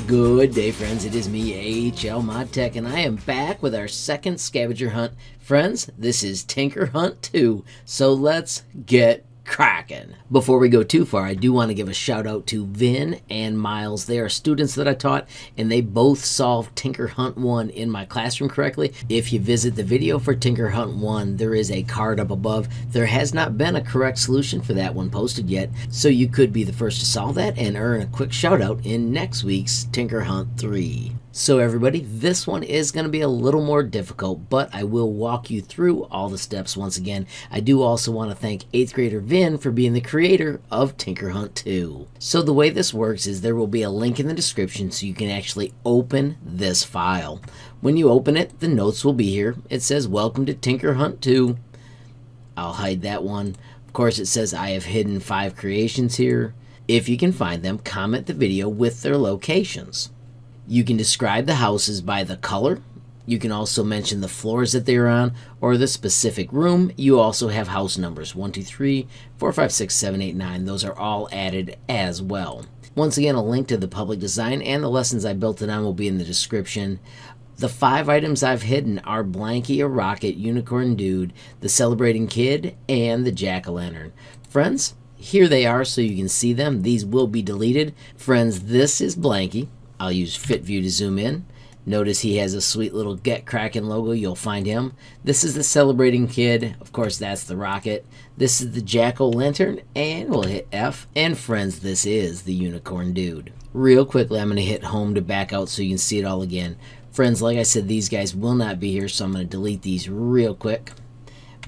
Good day, friends. It is me, HLModTech, and I am back with our second scavenger hunt. Friends, this is TinkerHUNT 2, so let's get cracking. Before we go too far, I do want to give a shout out to Vinh and Miles. They are students that I taught, and they both solved TinkerHUNT 1 in my classroom correctly. If you visit the video for TinkerHUNT 1, there is a card up above. There has not been a correct solution for that one posted yet, so you could be the first to solve that and earn a quick shout out in next week's TinkerHUNT 3. So everybody, this one is going to be a little more difficult, but I will walk you through all the steps once again. I do also want to thank 8th grader Vinh for being the creator of TinkerHUNT 2. So the way this works is there will be a link in the description so you can actually open this file. When you open it, the notes will be here. It says, "Welcome to TinkerHUNT 2. I'll hide that one. Of course, it says I have hidden 5 creations here. If you can find them, comment the video with their locations. You can describe the houses by the color. You can also mention the floors that they're on or the specific room. You also have house numbers 1, 2, 3, 4, 5, 6, 7, 8, 9. Those are all added as well. Once again, a link to the public design and the lessons I built it on will be in the description. The 5 items I've hidden are Blanky, a rocket, unicorn dude, the celebrating kid, and the jack-o'-lantern. Friends, here they are so you can see them. These will be deleted. Friends, this is Blanky. I'll use Fit View to zoom in. Notice he has a sweet little Get Crackin' logo. You'll find him. This is the celebrating kid. Of course, that's the rocket. This is the jack-o'-lantern, and we'll hit F. And friends, this is the unicorn dude. Real quickly, I'm going to hit home to back out so you can see it all again. Friends, like I said, these guys will not be here, so I'm going to delete these real quick.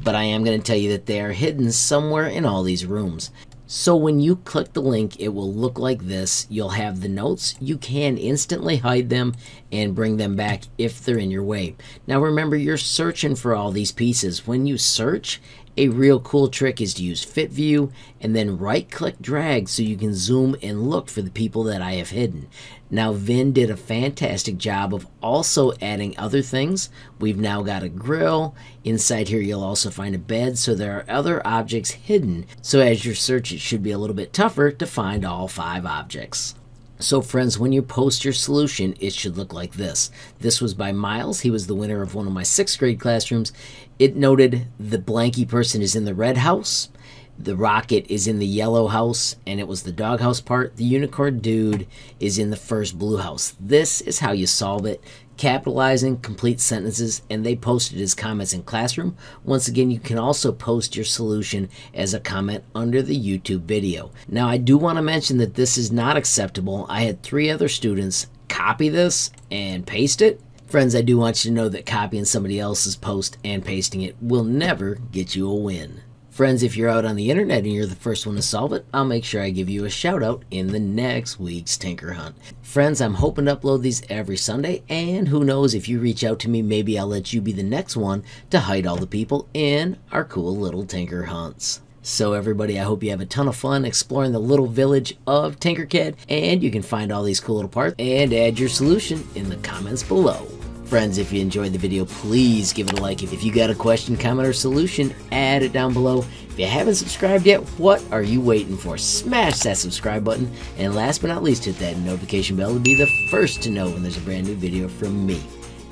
But I am going to tell you that they are hidden somewhere in all these rooms. So when you click the link, it will look like this. You'll have the notes. You can instantly hide them and bring them back if they're in your way. Now remember, you're searching for all these pieces. When you search, a real cool trick is to use Fit View and then right-click drag so you can zoom and look for the people that I have hidden. Now Vinh did a fantastic job of also adding other things. We've now got a grill. Inside here you'll also find a bed, so there are other objects hidden. So as you search, it should be a little bit tougher to find all 5 objects. So friends, when you post your solution, it should look like this. This was by Miles. He was the winner of one of my 6th grade classrooms. It noted the Blanky person is in the red house, the rocket is in the yellow house, and it was the doghouse part. The unicorn dude is in the first blue house. This is how you solve it. Capitalizing complete sentences, and they posted his comments in classroom. Once again, you can also post your solution as a comment under the YouTube video. Now I do want to mention that this is not acceptable. I had 3 other students copy this and paste it. Friends, I do want you to know that copying somebody else's post and pasting it will never get you a win. Friends, if you're out on the internet and you're the first one to solve it, I'll make sure I give you a shout out in the next week's Tinker Hunt. Friends, I'm hoping to upload these every Sunday, and who knows, if you reach out to me, maybe I'll let you be the next one to hide all the people in our cool little Tinker Hunts. So everybody, I hope you have a ton of fun exploring the little village of Tinkercad, and you can find all these cool little parts and add your solution in the comments below. Friends, if you enjoyed the video, please give it a like. If you got a question, comment, or solution, add it down below. If you haven't subscribed yet, what are you waiting for? Smash that subscribe button. And last but not least, hit that notification bell to be the first to know when there's a brand new video from me,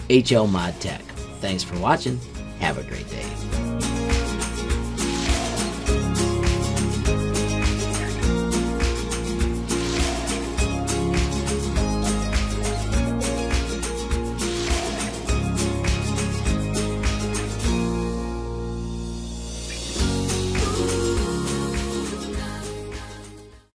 HLModTech. Thanks for watching. Have a great day.